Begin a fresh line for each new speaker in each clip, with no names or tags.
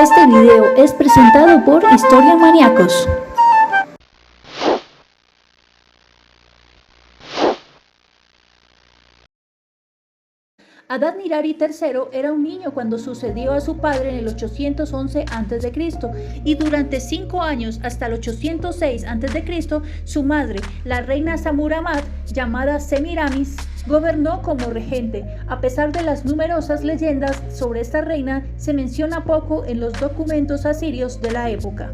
Este video es presentado por Historia Maníacos. Adad-nirari III era un niño cuando sucedió a su padre en el 811 a.C. y durante 5 años, hasta el 806 a.C., su madre, la reina Samuramat, llamada Semiramis, gobernó como regente. A pesar de las numerosas leyendas sobre esta reina, se menciona poco en los documentos asirios de la época.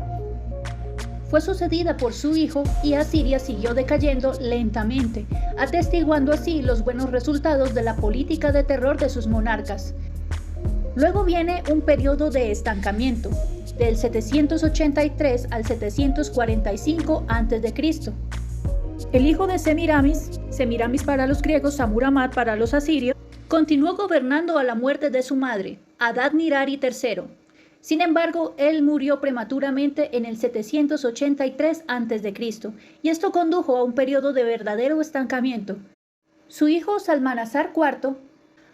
Fue sucedida por su hijo y Asiria siguió decayendo lentamente, atestiguando así los buenos resultados de la política de terror de sus monarcas. Luego viene un periodo de estancamiento, del 783 al 745 a.C. El hijo de Semiramis para los griegos, Samuramat para los asirios, continuó gobernando a la muerte de su madre, Adad-nirari III. Sin embargo, él murió prematuramente en el 783 a.C. y esto condujo a un periodo de verdadero estancamiento. Su hijo Salmanasar IV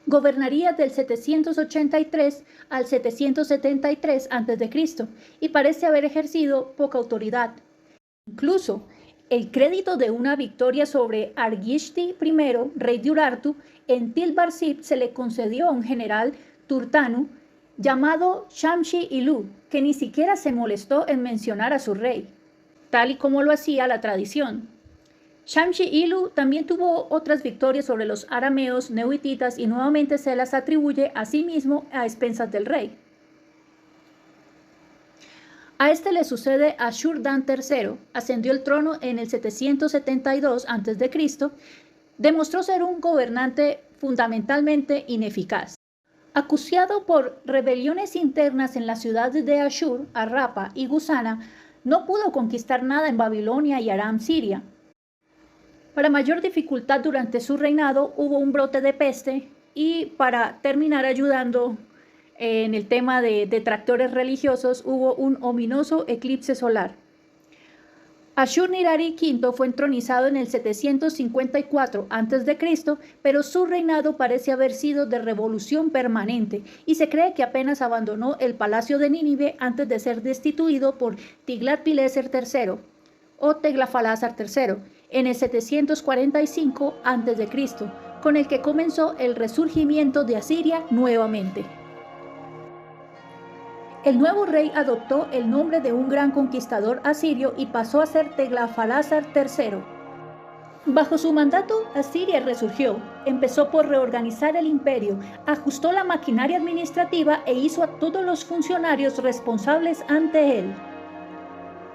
gobernaría del 783 al 773 a.C. y parece haber ejercido poca autoridad. Incluso, el crédito de una victoria sobre Argishti I, rey de Urartu, en Til-Barsib se le concedió a un general turtano llamado Shamshi-Ilu, que ni siquiera se molestó en mencionar a su rey, tal y como lo hacía la tradición. Shamshi-Ilu también tuvo otras victorias sobre los arameos, nehuititas y nuevamente se las atribuye a sí mismo a expensas del rey. A este le sucede Ashur-dan III, ascendió al trono en el 772 a.C., demostró ser un gobernante fundamentalmente ineficaz. Acuciado por rebeliones internas en las ciudades de Ashur, Arrapa y Gusana, no pudo conquistar nada en Babilonia y Aram, Siria. Para mayor dificultad durante su reinado hubo un brote de peste y para terminar ayudando en el tema de detractores religiosos hubo un ominoso eclipse solar. Ashur-nirari V fue entronizado en el 754 a.C., pero su reinado parece haber sido de revolución permanente y se cree que apenas abandonó el palacio de Nínive antes de ser destituido por Tiglat-Pileser III o Teglafalasar III en el 745 a.C., con el que comenzó el resurgimiento de Asiria nuevamente. El nuevo rey adoptó el nombre de un gran conquistador asirio y pasó a ser Teglafalasar III. Bajo su mandato, Asiria resurgió, empezó por reorganizar el imperio, ajustó la maquinaria administrativa e hizo a todos los funcionarios responsables ante él.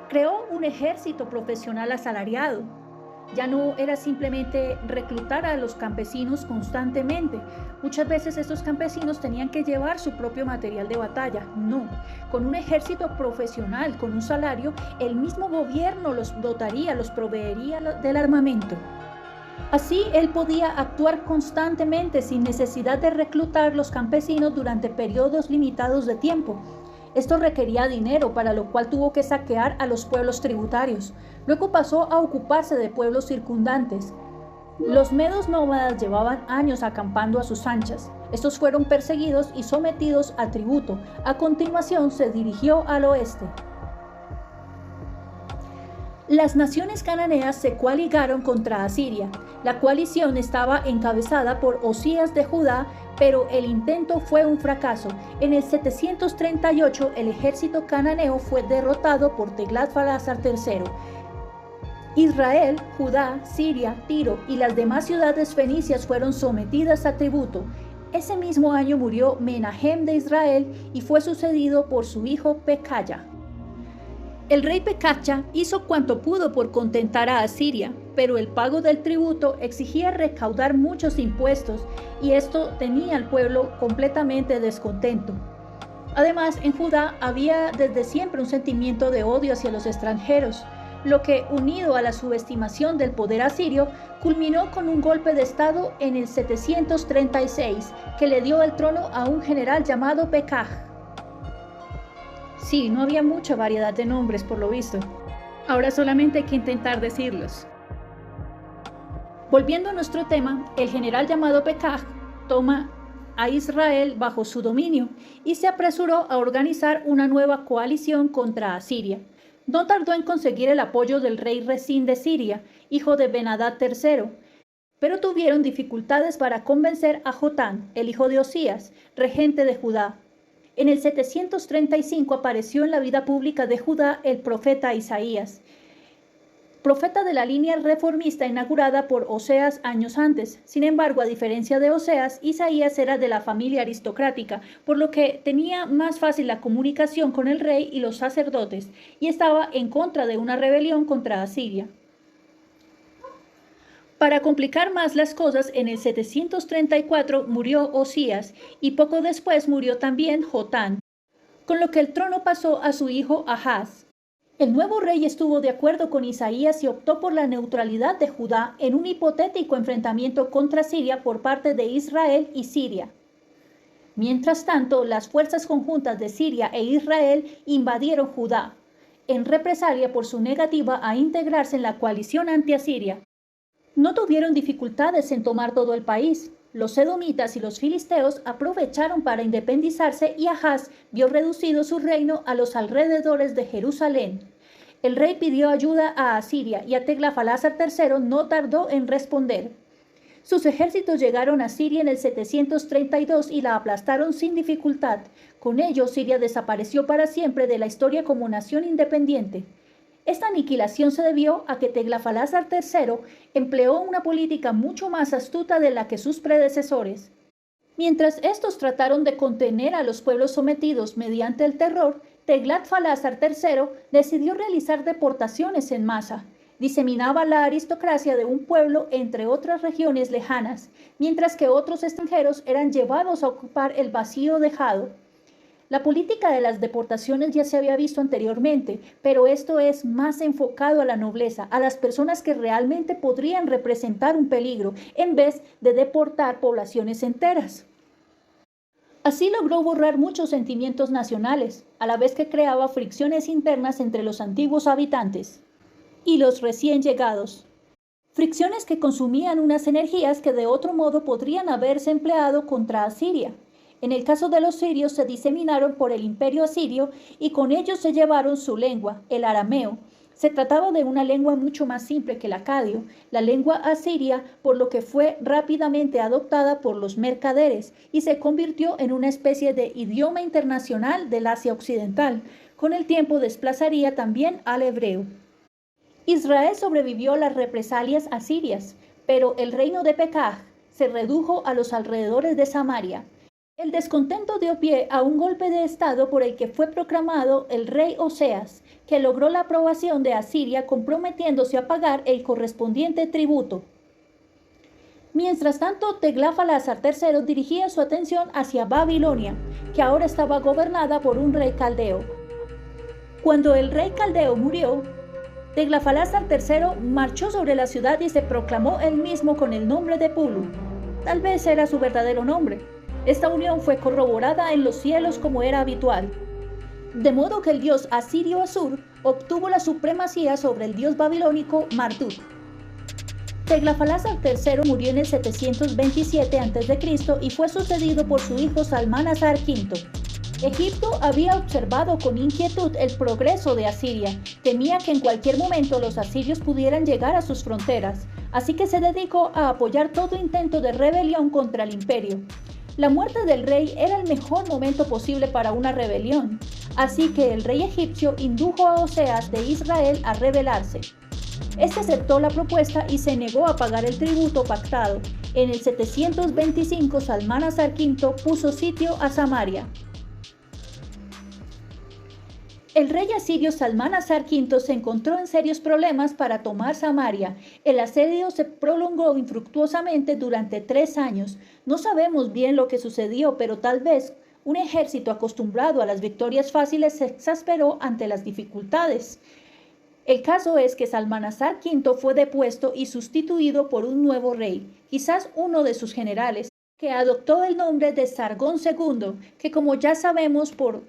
Creó un ejército profesional asalariado. Ya no era simplemente reclutar a los campesinos constantemente. Muchas veces estos campesinos tenían que llevar su propio material de batalla. No, con un ejército profesional, con un salario, el mismo gobierno los dotaría, los proveería del armamento. Así, él podía actuar constantemente sin necesidad de reclutar los campesinos durante periodos limitados de tiempo. Esto requería dinero, para lo cual tuvo que saquear a los pueblos tributarios. Luego pasó a ocuparse de pueblos circundantes. Los medos nómadas llevaban años acampando a sus anchas. Estos fueron perseguidos y sometidos a tributo. A continuación se dirigió al oeste. Las naciones cananeas se coaligaron contra Asiria. La coalición estaba encabezada por Osías de Judá, pero el intento fue un fracaso. En el 738 el ejército cananeo fue derrotado por Teglat-Falasar III. Israel, Judá, Siria, Tiro y las demás ciudades fenicias fueron sometidas a tributo. Ese mismo año murió Menahem de Israel y fue sucedido por su hijo Pekaya. El rey Pekacha hizo cuanto pudo por contentar a Asiria, pero el pago del tributo exigía recaudar muchos impuestos y esto tenía al pueblo completamente descontento. Además, en Judá había desde siempre un sentimiento de odio hacia los extranjeros, lo que, unido a la subestimación del poder asirio, culminó con un golpe de estado en el 736 que le dio el trono a un general llamado Pekaj. Sí, no había mucha variedad de nombres por lo visto. Ahora solamente hay que intentar decirlos. Volviendo a nuestro tema, el general llamado Pekaj toma a Israel bajo su dominio y se apresuró a organizar una nueva coalición contra Asiria. No tardó en conseguir el apoyo del rey Resín de Siria, hijo de Ben-Hadad III, pero tuvieron dificultades para convencer a Jotán, el hijo de Osías, regente de Judá. En el 735 apareció en la vida pública de Judá el profeta Isaías, profeta de la línea reformista inaugurada por Oseas años antes. Sin embargo, a diferencia de Oseas, Isaías era de la familia aristocrática, por lo que tenía más fácil la comunicación con el rey y los sacerdotes, y estaba en contra de una rebelión contra Asiria. Para complicar más las cosas, en el 734 murió Osías y poco después murió también Jotán, con lo que el trono pasó a su hijo Ahaz. El nuevo rey estuvo de acuerdo con Isaías y optó por la neutralidad de Judá en un hipotético enfrentamiento contra Siria por parte de Israel y Siria. Mientras tanto, las fuerzas conjuntas de Siria e Israel invadieron Judá, en represalia por su negativa a integrarse en la coalición anti-asiria. No tuvieron dificultades en tomar todo el país. Los edomitas y los filisteos aprovecharon para independizarse y Ahaz vio reducido su reino a los alrededores de Jerusalén. El rey pidió ayuda a Asiria y a Teglafalasar III no tardó en responder. Sus ejércitos llegaron a Siria en el 732 y la aplastaron sin dificultad. Con ello, Siria desapareció para siempre de la historia como nación independiente. Esta aniquilación se debió a que Teglafalasar III empleó una política mucho más astuta de la que sus predecesores. Mientras estos trataron de contener a los pueblos sometidos mediante el terror, Teglafalasar III decidió realizar deportaciones en masa. Diseminaba la aristocracia de un pueblo entre otras regiones lejanas, mientras que otros extranjeros eran llevados a ocupar el vacío dejado. La política de las deportaciones ya se había visto anteriormente, pero esto es más enfocado a la nobleza, a las personas que realmente podrían representar un peligro, en vez de deportar poblaciones enteras. Así logró borrar muchos sentimientos nacionales, a la vez que creaba fricciones internas entre los antiguos habitantes y los recién llegados. Fricciones que consumían unas energías que de otro modo podrían haberse empleado contra Asiria. En el caso de los sirios se diseminaron por el imperio asirio y con ellos se llevaron su lengua, el arameo. Se trataba de una lengua mucho más simple que el acadio, la lengua asiria, por lo que fue rápidamente adoptada por los mercaderes y se convirtió en una especie de idioma internacional del Asia Occidental. Con el tiempo desplazaría también al hebreo. Israel sobrevivió a las represalias asirias, pero el reino de Pekaj se redujo a los alrededores de Samaria. El descontento dio pie a un golpe de estado por el que fue proclamado el rey Oseas, que logró la aprobación de Asiria comprometiéndose a pagar el correspondiente tributo. Mientras tanto, Teglafalasar III dirigía su atención hacia Babilonia, que ahora estaba gobernada por un rey caldeo. Cuando el rey caldeo murió, Teglafalasar III marchó sobre la ciudad y se proclamó él mismo con el nombre de Pulu. Tal vez era su verdadero nombre. Esta unión fue corroborada en los cielos como era habitual, de modo que el dios asirio Asur obtuvo la supremacía sobre el dios babilónico Marduk. Teglafalasar III murió en el 727 a.C. y fue sucedido por su hijo Salmanasar V. Egipto había observado con inquietud el progreso de Asiria, temía que en cualquier momento los asirios pudieran llegar a sus fronteras, así que se dedicó a apoyar todo intento de rebelión contra el imperio. La muerte del rey era el mejor momento posible para una rebelión, así que el rey egipcio indujo a Oseas de Israel a rebelarse. Este aceptó la propuesta y se negó a pagar el tributo pactado. En el 725 Salmanasar V puso sitio a Samaria. El rey asirio Salmanasar V se encontró en serios problemas para tomar Samaria. El asedio se prolongó infructuosamente durante 3 años. No sabemos bien lo que sucedió, pero tal vez un ejército acostumbrado a las victorias fáciles se exasperó ante las dificultades. El caso es que Salmanasar V fue depuesto y sustituido por un nuevo rey, quizás uno de sus generales, que adoptó el nombre de Sargón II, que como ya sabemos por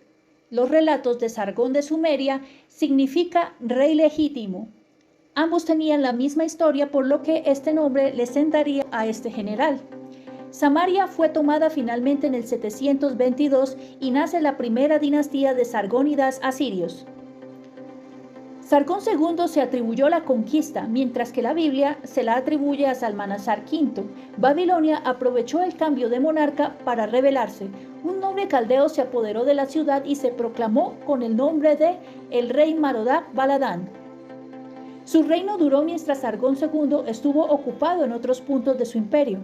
los relatos de Sargón de Sumeria, significa rey legítimo. Ambos tenían la misma historia, por lo que este nombre le sentaría a este general. Samaria fue tomada finalmente en el 722 y nace la primera dinastía de sargónidas asirios. Sargón II se atribuyó la conquista, mientras que la Biblia se la atribuye a Salmanasar V. Babilonia aprovechó el cambio de monarca para rebelarse. Un noble caldeo se apoderó de la ciudad y se proclamó con el nombre de el rey Marodac Baladán. Su reino duró mientras Sargón II estuvo ocupado en otros puntos de su imperio.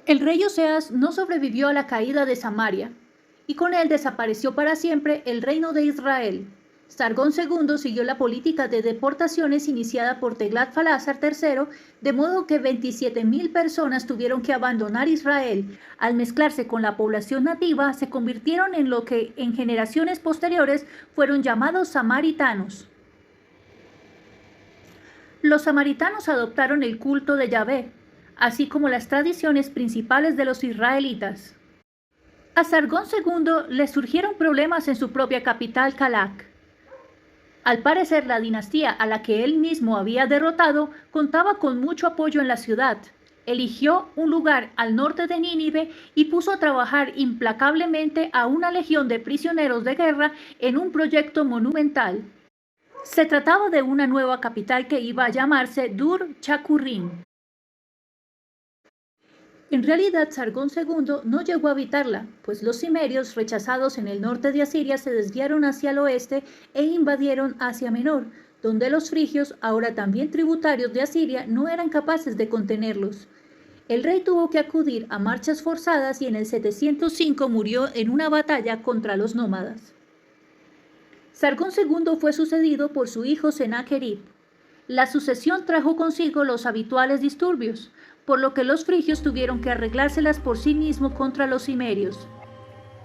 El rey Oseas no sobrevivió a la caída de Samaria, y con él desapareció para siempre el reino de Israel. Sargón II siguió la política de deportaciones iniciada por Teglat-Phalazar III, de modo que 27.000 personas tuvieron que abandonar Israel. Al mezclarse con la población nativa, se convirtieron en lo que en generaciones posteriores fueron llamados samaritanos. Los samaritanos adoptaron el culto de Yahvé, así como las tradiciones principales de los israelitas. A Sargón II le surgieron problemas en su propia capital, Calach. Al parecer, la dinastía a la que él mismo había derrotado contaba con mucho apoyo en la ciudad. Eligió un lugar al norte de Nínive y puso a trabajar implacablemente a una legión de prisioneros de guerra en un proyecto monumental. Se trataba de una nueva capital que iba a llamarse Dur-Chakurrin. En realidad, Sargón II no llegó a habitarla, pues los cimerios, rechazados en el norte de Asiria, se desviaron hacia el oeste e invadieron Asia Menor, donde los frigios, ahora también tributarios de Asiria, no eran capaces de contenerlos. El rey tuvo que acudir a marchas forzadas y en el 705 murió en una batalla contra los nómadas. Sargón II fue sucedido por su hijo Sennacherib. La sucesión trajo consigo los habituales disturbios, por lo que los frigios tuvieron que arreglárselas por sí mismos contra los cimerios.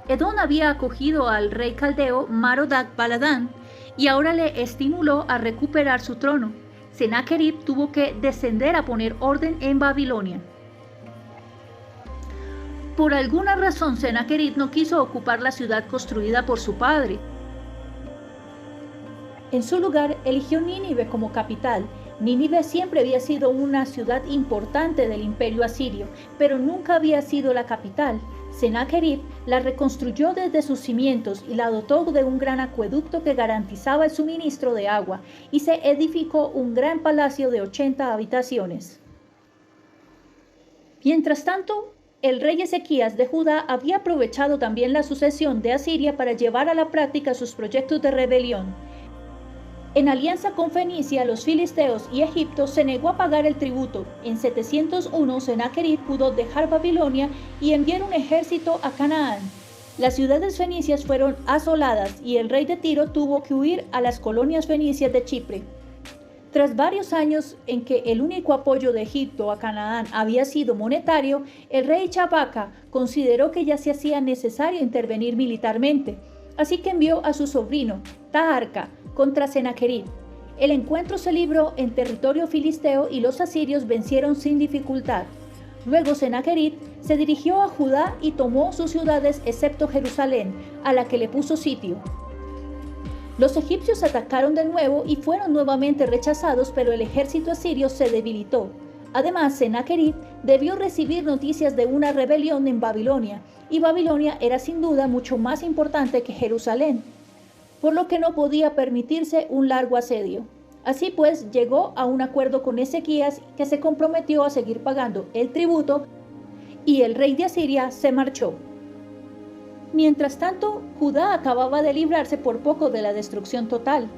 Edom había acogido al rey caldeo Marodac Baladán y ahora le estimuló a recuperar su trono. Sennacherib tuvo que descender a poner orden en Babilonia. Por alguna razón, Sennacherib no quiso ocupar la ciudad construida por su padre. En su lugar, eligió Nínive como capital. Nínive siempre había sido una ciudad importante del imperio asirio, pero nunca había sido la capital. Sennacherib la reconstruyó desde sus cimientos y la dotó de un gran acueducto que garantizaba el suministro de agua, y se edificó un gran palacio de 80 habitaciones. Mientras tanto, el rey Ezequías de Judá había aprovechado también la sucesión de Asiria para llevar a la práctica sus proyectos de rebelión. En alianza con Fenicia, los filisteos y Egipto, se negó a pagar el tributo. En 701, Sennacherib pudo dejar Babilonia y enviar un ejército a Canaán. Las ciudades fenicias fueron asoladas y el rey de Tiro tuvo que huir a las colonias fenicias de Chipre. Tras varios años en que el único apoyo de Egipto a Canaán había sido monetario, el rey Chabaca consideró que ya se hacía necesario intervenir militarmente, así que envió a su sobrino, Taharca, contra Sennacherib. El encuentro se libró en territorio filisteo y los asirios vencieron sin dificultad. Luego Sennacherib se dirigió a Judá y tomó sus ciudades excepto Jerusalén, a la que le puso sitio. Los egipcios atacaron de nuevo y fueron nuevamente rechazados, pero el ejército asirio se debilitó. Además, Sennacherib debió recibir noticias de una rebelión en Babilonia, y Babilonia era sin duda mucho más importante que Jerusalén, por lo que no podía permitirse un largo asedio. Así pues, llegó a un acuerdo con Ezequías, que se comprometió a seguir pagando el tributo, y el rey de Asiria se marchó. Mientras tanto, Judá acababa de librarse por poco de la destrucción total.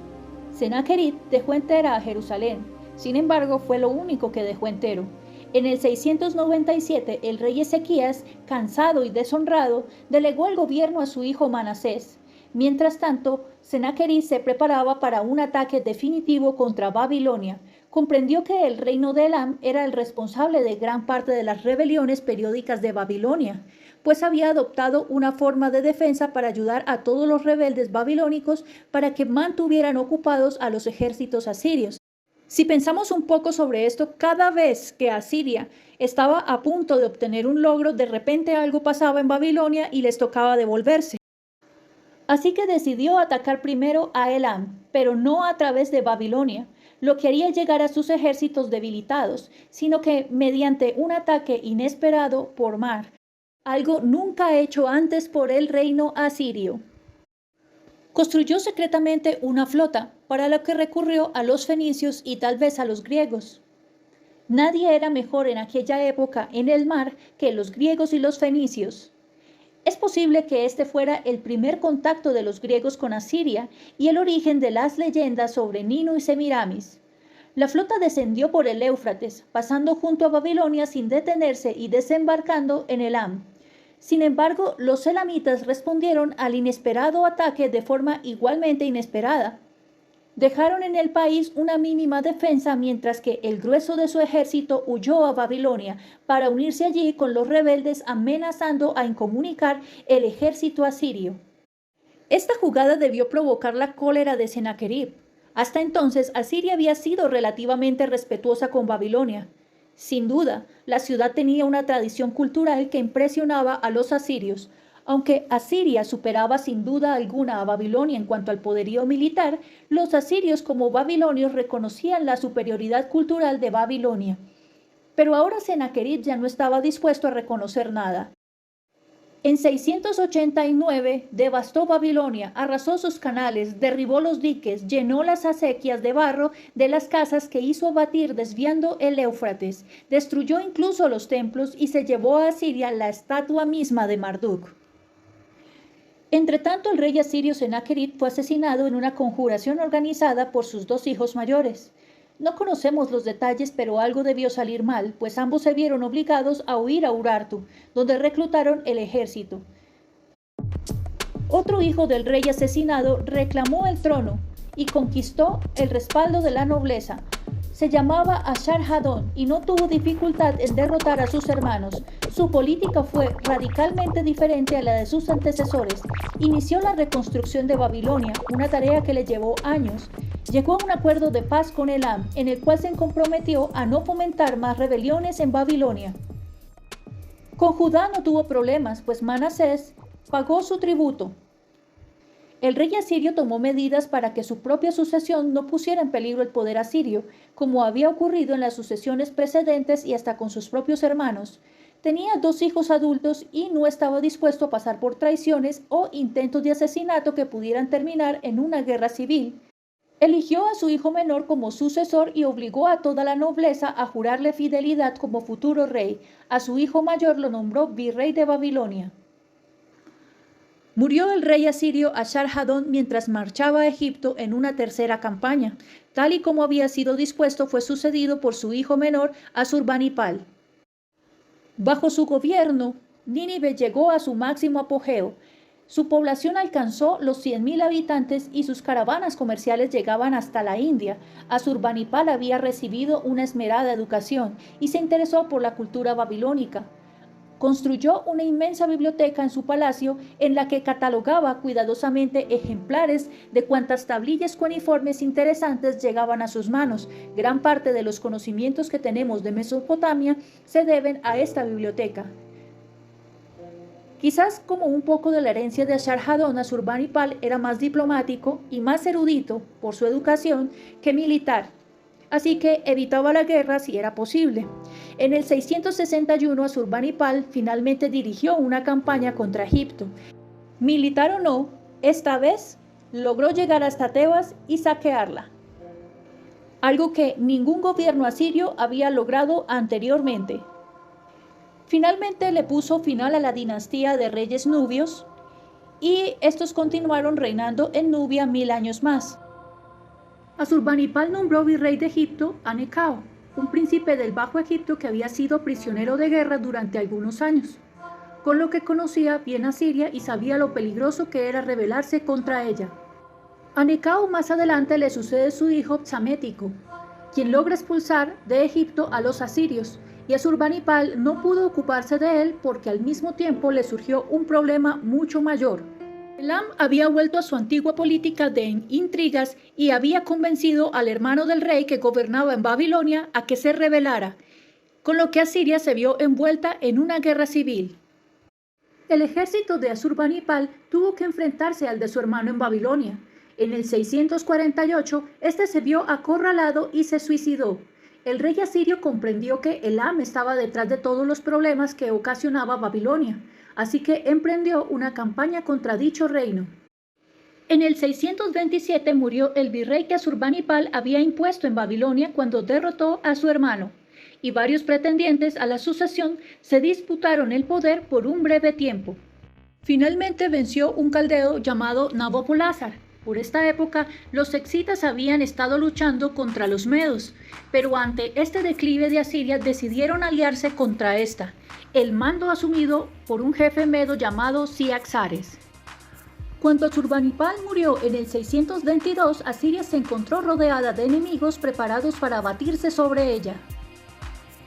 Sennacherib dejó entera a Jerusalén. Sin embargo, fue lo único que dejó entero. En el 697, el rey Ezequías, cansado y deshonrado, delegó el gobierno a su hijo Manasés. Mientras tanto, Sennacherib se preparaba para un ataque definitivo contra Babilonia. Comprendió que el reino de Elam era el responsable de gran parte de las rebeliones periódicas de Babilonia, pues había adoptado una forma de defensa para ayudar a todos los rebeldes babilónicos para que mantuvieran ocupados a los ejércitos asirios. Si pensamos un poco sobre esto, cada vez que Asiria estaba a punto de obtener un logro, de repente algo pasaba en Babilonia y les tocaba devolverse. Así que decidió atacar primero a Elam, pero no a través de Babilonia. lo que haría llegar a sus ejércitos debilitados, sino que mediante un ataque inesperado por mar, algo nunca hecho antes por el reino asirio. Construyó secretamente una flota, para lo que recurrió a los fenicios y tal vez a los griegos. Nadie era mejor en aquella época en el mar que los griegos y los fenicios. Es posible que este fuera el primer contacto de los griegos con Asiria y el origen de las leyendas sobre Nino y Semiramis. La flota descendió por el Éufrates, pasando junto a Babilonia sin detenerse y desembarcando en Elam. Sin embargo, los elamitas respondieron al inesperado ataque de forma igualmente inesperada. Dejaron en el país una mínima defensa mientras que el grueso de su ejército huyó a Babilonia para unirse allí con los rebeldes, amenazando a incomunicar el ejército asirio. Esta jugada debió provocar la cólera de Sennacherib. Hasta entonces, Asiria había sido relativamente respetuosa con Babilonia. Sin duda, la ciudad tenía una tradición cultural que impresionaba a los asirios. Aunque Asiria superaba sin duda alguna a Babilonia en cuanto al poderío militar, los asirios como babilonios reconocían la superioridad cultural de Babilonia. Pero ahora Sennacherib ya no estaba dispuesto a reconocer nada. En 689 devastó Babilonia, arrasó sus canales, derribó los diques, llenó las acequias de barro de las casas que hizo abatir desviando el Éufrates, destruyó incluso los templos y se llevó a Asiria la estatua misma de Marduk. Entretanto, el rey asirio Sennacherib fue asesinado en una conjuración organizada por sus dos hijos mayores. No conocemos los detalles, pero algo debió salir mal, pues ambos se vieron obligados a huir a Urartu, donde reclutaron el ejército. Otro hijo del rey asesinado reclamó el trono y conquistó el respaldo de la nobleza. Se llamaba Ashar-Hadón y no tuvo dificultad en derrotar a sus hermanos. Su política fue radicalmente diferente a la de sus antecesores. Inició la reconstrucción de Babilonia, una tarea que le llevó años. Llegó a un acuerdo de paz con Elam, en el cual se comprometió a no fomentar más rebeliones en Babilonia. Con Judá no tuvo problemas, pues Manasés pagó su tributo. El rey asirio tomó medidas para que su propia sucesión no pusiera en peligro el poder asirio, como había ocurrido en las sucesiones precedentes y hasta con sus propios hermanos. Tenía 2 hijos adultos y no estaba dispuesto a pasar por traiciones o intentos de asesinato que pudieran terminar en una guerra civil. Eligió a su hijo menor como sucesor y obligó a toda la nobleza a jurarle fidelidad como futuro rey. A su hijo mayor lo nombró virrey de Babilonia. Murió el rey asirio Ashar-Hadón mientras marchaba a Egipto en una tercera campaña. Tal y como había sido dispuesto, fue sucedido por su hijo menor Asurbanipal. Bajo su gobierno, Nínive llegó a su máximo apogeo. Su población alcanzó los 100,000 habitantes y sus caravanas comerciales llegaban hasta la India. Asurbanipal había recibido una esmerada educación y se interesó por la cultura babilónica. Construyó una inmensa biblioteca en su palacio en la que catalogaba cuidadosamente ejemplares de cuantas tablillas cuneiformes interesantes llegaban a sus manos. Gran parte de los conocimientos que tenemos de Mesopotamia se deben a esta biblioteca. Quizás como un poco de la herencia de Ashar-Hadón, Asurbanipal era más diplomático y más erudito por su educación que militar. Así que evitaba la guerra si era posible. En el 661, Asurbanipal finalmente dirigió una campaña contra Egipto. Militar o no, esta vez logró llegar hasta Tebas y saquearla, algo que ningún gobierno asirio había logrado anteriormente. Finalmente le puso final a la dinastía de reyes nubios y estos continuaron reinando en Nubia 1000 años más. Asurbanipal nombró virrey de Egipto a Necao, un príncipe del Bajo Egipto que había sido prisionero de guerra durante algunos años, con lo que conocía bien a Siria y sabía lo peligroso que era rebelarse contra ella. A Necao más adelante le sucede su hijo Psamético, quien logra expulsar de Egipto a los asirios, y Asurbanipal no pudo ocuparse de él porque al mismo tiempo le surgió un problema mucho mayor. Elam había vuelto a su antigua política de intrigas y había convencido al hermano del rey que gobernaba en Babilonia a que se rebelara, con lo que Asiria se vio envuelta en una guerra civil. El ejército de Asurbanipal tuvo que enfrentarse al de su hermano en Babilonia, En el 648, este se vio acorralado y se suicidó. El rey asirio comprendió que Elam estaba detrás de todos los problemas que ocasionaba Babilonia, así que emprendió una campaña contra dicho reino. En el 627 murió el virrey que Asurbanipal había impuesto en Babilonia cuando derrotó a su hermano, y varios pretendientes a la sucesión se disputaron el poder por un breve tiempo. Finalmente venció un caldeo llamado Nabopolázar. Por esta época, los excitas habían estado luchando contra los medos, pero ante este declive de Asiria decidieron aliarse contra esta, el mando asumido por un jefe medo llamado Ciaxares. Cuando Asurbanipal murió en el 622, Asiria se encontró rodeada de enemigos preparados para abatirse sobre ella.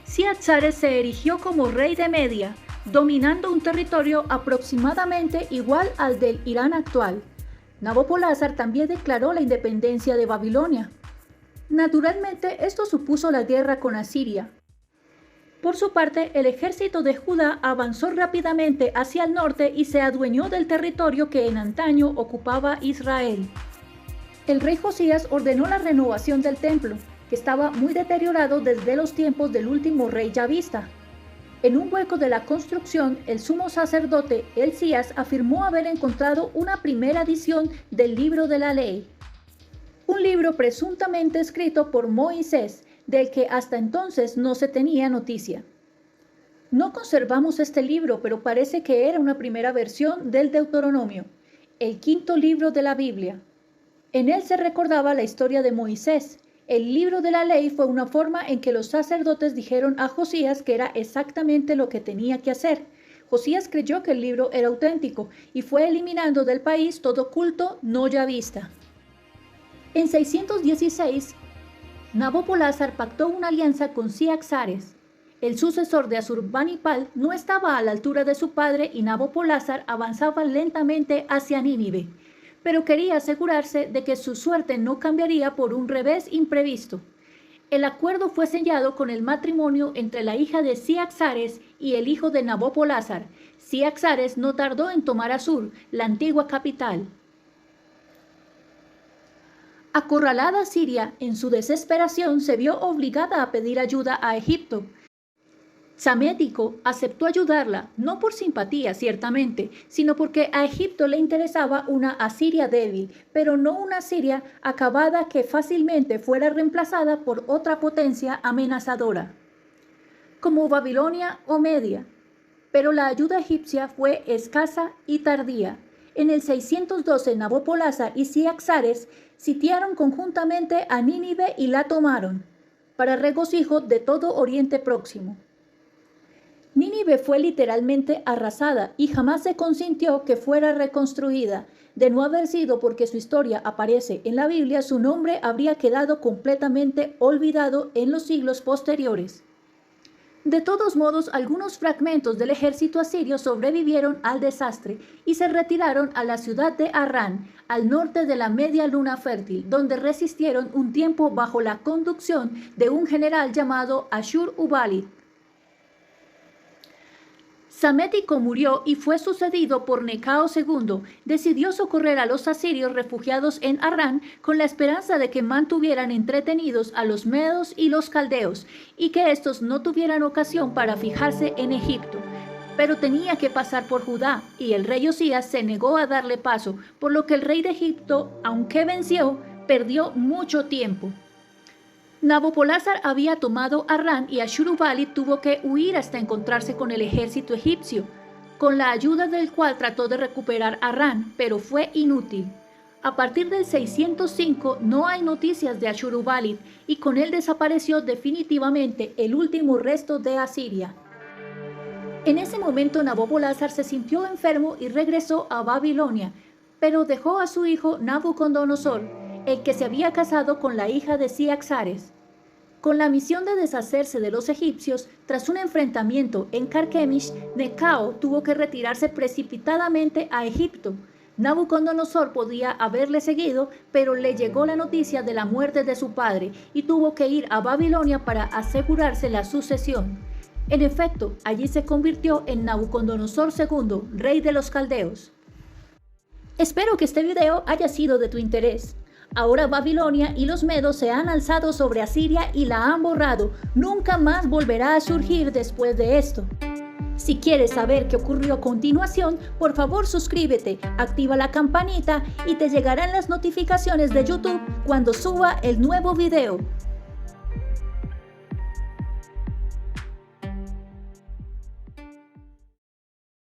Ciaxares se erigió como rey de Media, dominando un territorio aproximadamente igual al del Irán actual. Nabopolázar también declaró la independencia de Babilonia. Naturalmente, esto supuso la guerra con Asiria. Por su parte, el ejército de Judá avanzó rápidamente hacia el norte y se adueñó del territorio que en antaño ocupaba Israel. El rey Josías ordenó la renovación del templo, que estaba muy deteriorado desde los tiempos del último rey yavista. En un hueco de la construcción, el sumo sacerdote Hilcías afirmó haber encontrado una primera edición del libro de la ley, un libro presuntamente escrito por Moisés, del que hasta entonces no se tenía noticia. No conservamos este libro, pero parece que era una primera versión del Deuteronomio, el quinto libro de la Biblia. En él se recordaba la historia de Moisés. El libro de la ley fue una forma en que los sacerdotes dijeron a Josías que era exactamente lo que tenía que hacer. Josías creyó que el libro era auténtico y fue eliminando del país todo culto no yavista. En 616, Nabopolázar pactó una alianza con Ciaxares. El sucesor de Asurbanipal no estaba a la altura de su padre y Nabopolázar avanzaba lentamente hacia Nínive, pero quería asegurarse de que su suerte no cambiaría por un revés imprevisto. El acuerdo fue sellado con el matrimonio entre la hija de Ciaxares y el hijo de Nabopolázar. Ciaxares no tardó en tomar Asur, la antigua capital. Acorralada Siria, en su desesperación se vio obligada a pedir ayuda a Egipto. Psamético aceptó ayudarla, no por simpatía ciertamente, sino porque a Egipto le interesaba una Asiria débil, pero no una Asiria acabada que fácilmente fuera reemplazada por otra potencia amenazadora, como Babilonia o Media. Pero la ayuda egipcia fue escasa y tardía. En el 612 Nabopolázar y Ciaxares sitiaron conjuntamente a Nínive y la tomaron, para regocijo de todo Oriente Próximo. Nínive fue literalmente arrasada y jamás se consintió que fuera reconstruida. De no haber sido porque su historia aparece en la Biblia, su nombre habría quedado completamente olvidado en los siglos posteriores. De todos modos, algunos fragmentos del ejército asirio sobrevivieron al desastre y se retiraron a la ciudad de Harrán, al norte de la media luna fértil, donde resistieron un tiempo bajo la conducción de un general llamado Ashur-uballit. Psamético murió y fue sucedido por Necao II. Decidió socorrer a los asirios refugiados en Harrán con la esperanza de que mantuvieran entretenidos a los medos y los caldeos y que estos no tuvieran ocasión para fijarse en Egipto. Pero tenía que pasar por Judá y el rey Osías se negó a darle paso, por lo que el rey de Egipto, aunque venció, perdió mucho tiempo. Nabopolázar había tomado Harrán y Ashur-uballit tuvo que huir hasta encontrarse con el ejército egipcio, con la ayuda del cual trató de recuperar Harrán, pero fue inútil. A partir del 605 no hay noticias de Ashur-uballit y con él desapareció definitivamente el último resto de Asiria. En ese momento Nabopolázar se sintió enfermo y regresó a Babilonia, pero dejó a su hijo Nabucodonosor, el que se había casado con la hija de Ciaxares. Con la misión de deshacerse de los egipcios, tras un enfrentamiento en Carquemish, Necao tuvo que retirarse precipitadamente a Egipto. Nabucodonosor podía haberle seguido, pero le llegó la noticia de la muerte de su padre y tuvo que ir a Babilonia para asegurarse la sucesión. En efecto, allí se convirtió en Nabucodonosor II, rey de los caldeos. Espero que este video haya sido de tu interés. Ahora Babilonia y los medos se han alzado sobre Asiria y la han borrado. Nunca más volverá a surgir después de esto. Si quieres saber qué ocurrió a continuación, por favor suscríbete, activa la campanita y te llegarán las notificaciones de YouTube cuando suba el nuevo video.